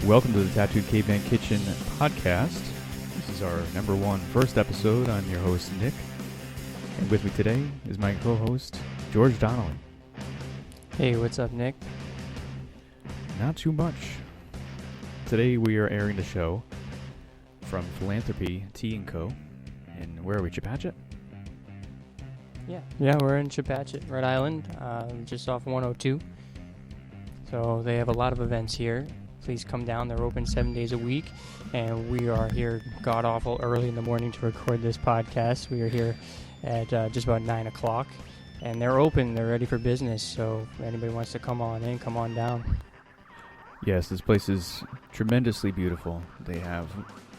Welcome to the Tattooed Caveman Kitchen podcast. This is our first episode. I'm your host, Nick. And with me today is my co-host, George Donnelly. Hey, what's up, Nick? Not too much. Today we are airing the show from Philanthropy Tea & Co. And where are we, Chepachet? Yeah, we're in Chepachet, Rhode Island, just off 102. So they have a lot of events here. Please come down. They're open 7 days a week, and we are here god-awful early in the morning to record this podcast. We are here at just about 9 o'clock, and they're open. They're ready for business, so if anybody wants to come on in, come on down. Yes, this place is tremendously beautiful. They have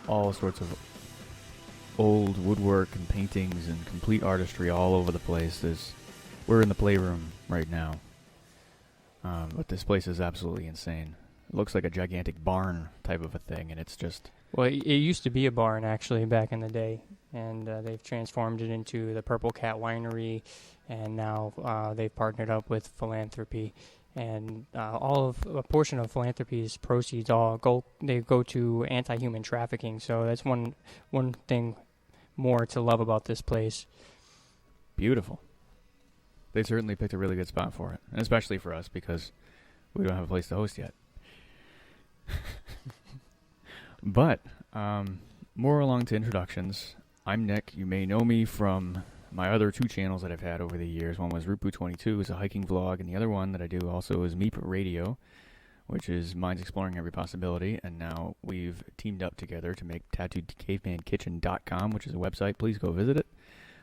all sorts of old woodwork and paintings and complete artistry all over the place. We're in the playroom right now, but this place is absolutely insane. It looks like a gigantic barn type of a thing, and it's just... Well, it used to be a barn, actually, back in the day, and they've transformed it into the Cat Winery, and now they've partnered up with Philanthropy, and a portion of Philanthropy's proceeds go to anti-human trafficking, so that's one thing more to love about this place. Beautiful. They certainly picked a really good spot for it, and especially for us, because we don't have a place to host yet. But, more along to introductions. I'm Nick. You may know me from my other two channels that I've had over the years. One was Rupu22, is a hiking vlog, and the other one that I do also is Meep Radio, which is Minds Exploring Every Possibility, and now we've teamed up together to make TattooedCavemanKitchen.com, which is a website. Please go visit it.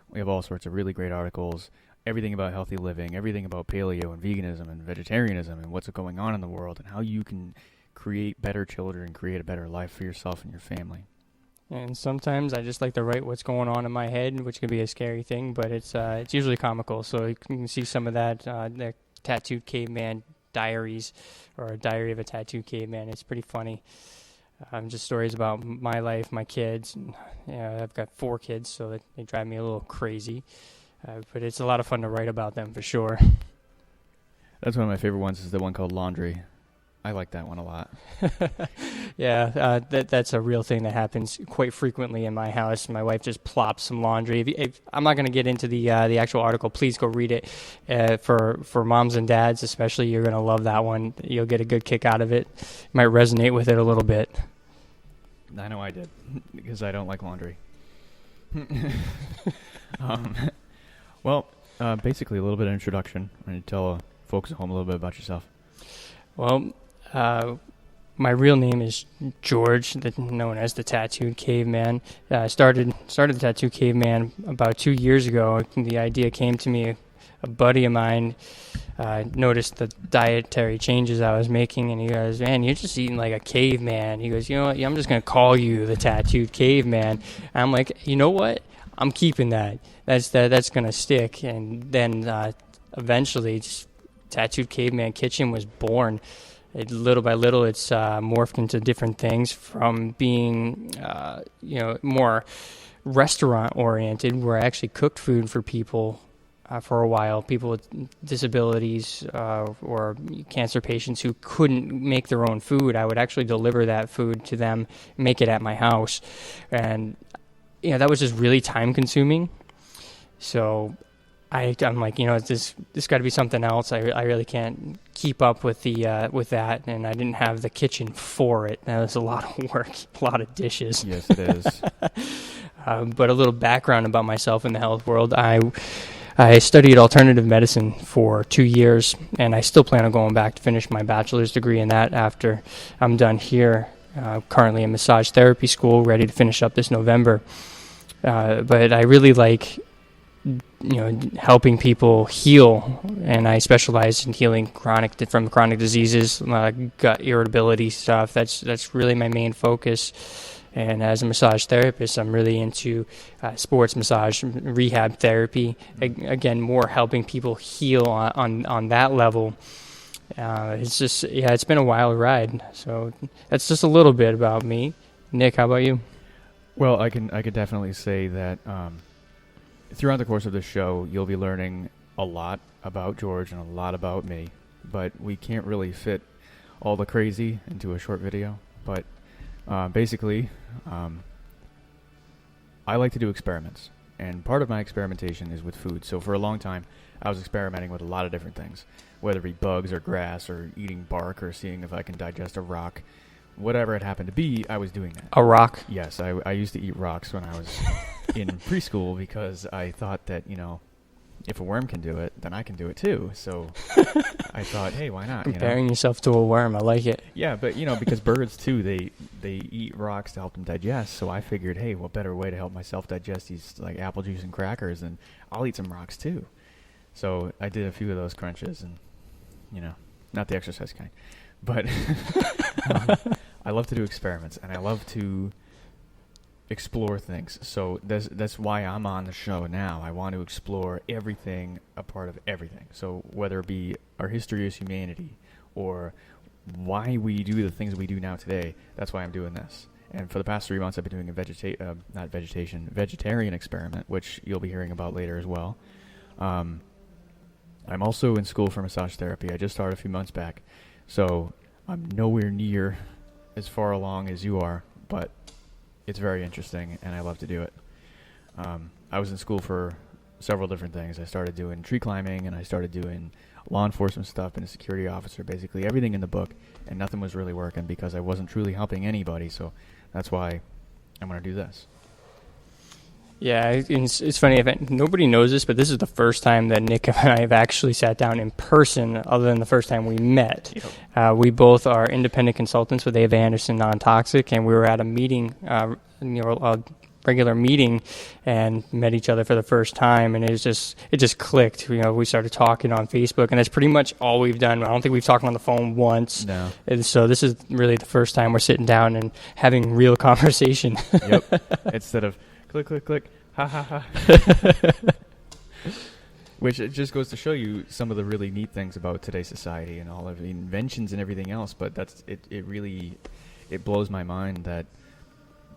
We have all sorts of really great articles, everything about healthy living, everything about paleo and veganism and vegetarianism and what's going on in the world and how you can create better children, create a better life for yourself and your family. And sometimes I just like to write what's going on in my head, which can be a scary thing, but it's usually comical. So you can see some of that, the Tattooed Caveman Diaries, or a Diary of a Tattooed Caveman. It's pretty funny. Just stories about my life, my kids. And, I've got 4 kids, so they drive me a little crazy. But it's a lot of fun to write about them for sure. That's one of my favorite ones, is the one called Laundry. I like that one a lot. Yeah, that's a real thing that happens quite frequently in my house. My wife just plops some laundry. If I'm not going to get into the actual article. Please go read it. For moms and dads especially, you're going to love that one. You'll get a good kick out of it. You might resonate with it a little bit. I know I did, because I don't like laundry. Basically a little bit of introduction. I'm going to tell folks at home a little bit about yourself. Well, my real name is George, known as the Tattooed Caveman. I started the Tattooed Caveman about 2 years ago. The idea came to me. A buddy of mine noticed the dietary changes I was making, and he goes, "Man, you're just eating like a caveman." He goes, "You know what? I'm just going to call you the Tattooed Caveman." And I'm like, "You know what? I'm keeping that. That's going to stick." And then eventually, Tattooed Caveman Kitchen was born. Little by little, it's morphed into different things, from being, more restaurant-oriented, where I actually cooked food for people for a while, people with disabilities or cancer patients who couldn't make their own food. I would actually deliver that food to them, make it at my house. And, that was just really time-consuming. So I'm like, this got to be something else. I really can't keep up with that, and I didn't have the kitchen for it. That was a lot of work, a lot of dishes. Yes, it is. But a little background about myself in the health world. I studied alternative medicine for 2 years, and I still plan on going back to finish my bachelor's degree in that after I'm done here. Currently in massage therapy school, ready to finish up this November. But I really like helping people heal, and I specialize in healing from chronic diseases, gut irritability stuff. That's really my main focus. And as a massage therapist, I'm really into sports massage, rehab therapy. Again, more helping people heal on that level. It's been a wild ride. So that's just a little bit about me. Nick, how about you? Well, I could definitely say that throughout the course of this show, you'll be learning a lot about George and a lot about me, but we can't really fit all the crazy into a short video. But basically, I like to do experiments. And part of my experimentation is with food. So for a long time, I was experimenting with a lot of different things, whether it be bugs or grass or eating bark or seeing if I can digest a rock. Whatever it happened to be, I was doing that. A rock? Yes, I used to eat rocks when I was in preschool because I thought that, if a worm can do it, then I can do it too. So I thought, hey, why not? Comparing yourself to a worm, I like it. Yeah, but because birds too, they eat rocks to help them digest. So I figured, hey, what better way to help myself digest these like apple juice and crackers, and I'll eat some rocks too. So I did a few of those crunches, and not the exercise kind, but I love to do experiments, and I love to explore things. So that's why I'm on the show now. I want to explore everything, a part of everything. So whether it be our history as humanity or why we do the things we do now today, that's why I'm doing this. And for the past 3 months, I've been doing a vegetarian experiment, which you'll be hearing about later as well. I'm also in school for massage therapy. I just started a few months back, so I'm nowhere near as far along as you are, but it's very interesting, and I love to do it. I was in school for several different things. I started doing tree climbing, and I started doing law enforcement stuff, and a security officer, basically everything in the book, and nothing was really working because I wasn't truly helping anybody, so that's why I'm going to do this. Yeah, it's funny. Nobody knows this, but this is the first time that Nick and I have actually sat down in person, other than the first time we met. Yep. We both are independent consultants with A.V. Anderson Non-Toxic, and we were at a meeting, a regular meeting, and met each other for the first time, and it just clicked. We started talking on Facebook, and that's pretty much all we've done. I don't think we've talked on the phone once. No. And so this is really the first time we're sitting down and having real conversation. Yep. Instead of click, click, click, ha, ha, ha. Which it just goes to show you some of the really neat things about today's society and all of the inventions and everything else. But it really blows my mind that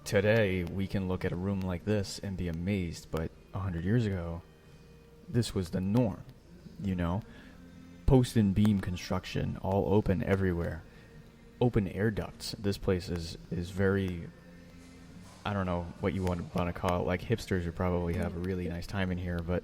today we can look at a room like this and be amazed. But 100 years ago, this was the norm, Post and beam construction, all open everywhere. Open air ducts. This place is very... I don't know what you want to call it. Like hipsters would probably have a really nice time in here, but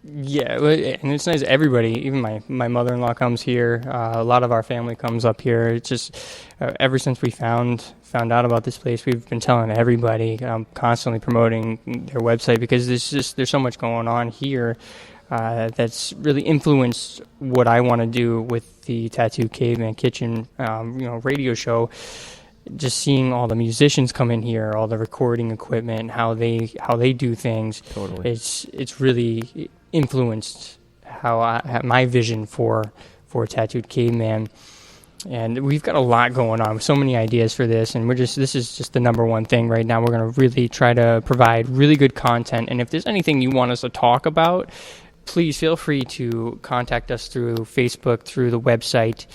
yeah, and it's nice. Everybody, even my mother-in-law comes here. A lot of our family comes up here. It's just ever since we found out about this place, we've been telling everybody, constantly promoting their website because there's so much going on here that's really influenced what I want to do with the Tattoo Caveman Kitchen, radio show. Just seeing all the musicians come in here, all the recording equipment, how they do things. Totally. It's really influenced my vision for Tattooed Caveman. And we've got a lot going on, so many ideas for this, and this is just the number one thing right now. We're going to really try to provide really good content, and if there's anything you want us to talk about, please feel free to contact us through Facebook, through the website,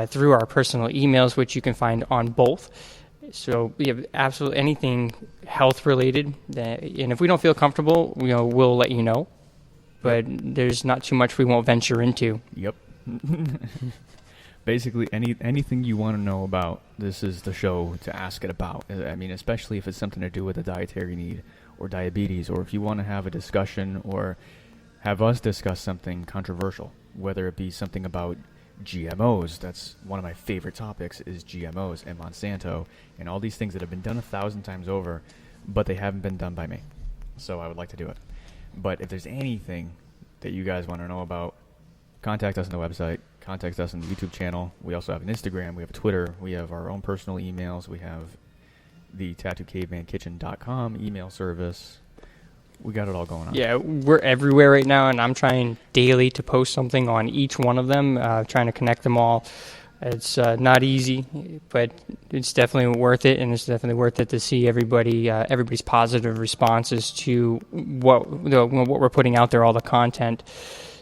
through our personal emails, which you can find on both. So we have absolutely anything health related, and if we don't feel comfortable, we'll let you know. But there's not too much we won't venture into. Yep. Basically, anything you want to know about, this is the show to ask it about. I mean, especially if it's something to do with a dietary need or diabetes, or if you want to have a discussion or have us discuss something controversial, whether it be something about GMOs. That's one of my favorite topics, is GMOs and Monsanto and all these things that have been done 1,000 times over, but they haven't been done by me. So I would like to do it. But if there's anything that you guys want to know about, contact us on the website, contact us on the YouTube channel. We also have an Instagram, we have Twitter, we have our own personal emails, we have the tattoocavemankitchen.com email service. We got it all going on. Yeah, we're everywhere right now, and I'm trying daily to post something on each one of them, trying to connect them all. It's not easy, but it's definitely worth it, and it's definitely worth it to see everybody's positive responses to what we're putting out there, all the content.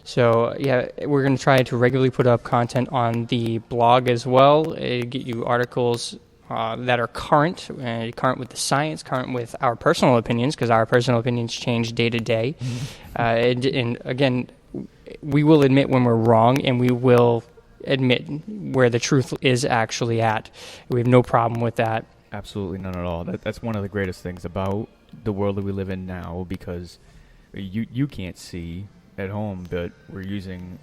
So, yeah, we're going to try to regularly put up content on the blog as well, get you articles that are current with the science, current with our personal opinions, because our personal opinions change day to day. And again, we will admit when we're wrong, and we will admit where the truth is actually at. We have no problem with that. Absolutely none at all. That's one of the greatest things about the world that we live in now, because you can't see at home, but we're using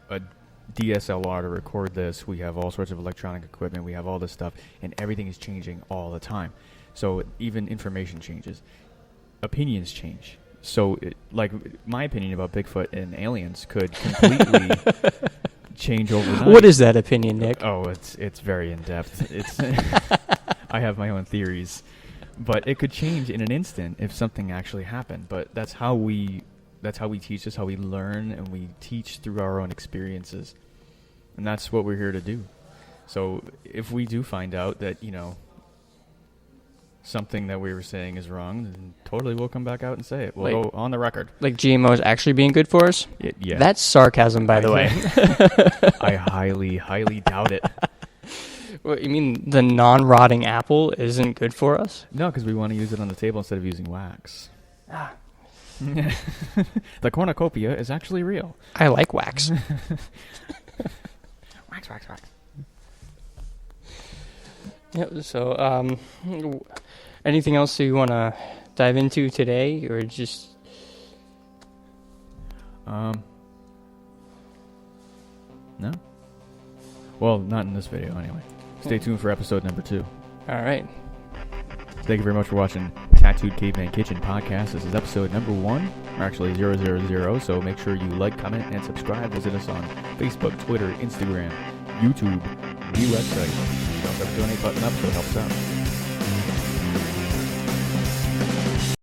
a DSLR to record this. We have all sorts of electronic equipment. We have all this stuff, and everything is changing all the time. So even information changes. Opinions change. So, like, my opinion about Bigfoot and aliens could completely change overnight. What is that opinion, Nick? Oh, it's very in-depth. It's I have my own theories. But it could change in an instant if something actually happened. But that's how we teach, that's how we learn, and we teach through our own experiences. And that's what we're here to do. So if we do find out that, something that we were saying is wrong, then totally we'll come back out and say it. We'll go on the record. Like GMOs actually being good for us? Yeah. That's sarcasm, by the way. I highly, highly doubt it. What, you mean the non-rotting apple isn't good for us? No, because we want to use it on the table instead of using wax. The cornucopia is actually real. I like wax. Wax. Yep. So, anything else that you want to dive into today, or just? No. Well, not in this video, anyway. Stay tuned for episode number 2. All right. Thank you very much for watching Tattooed Caveman Kitchen podcast. This is episode number 1, or actually 000. So make sure you like, comment, and subscribe. Visit us on Facebook, Twitter, Instagram, YouTube, the website. You also have a donate button up, so it helps out.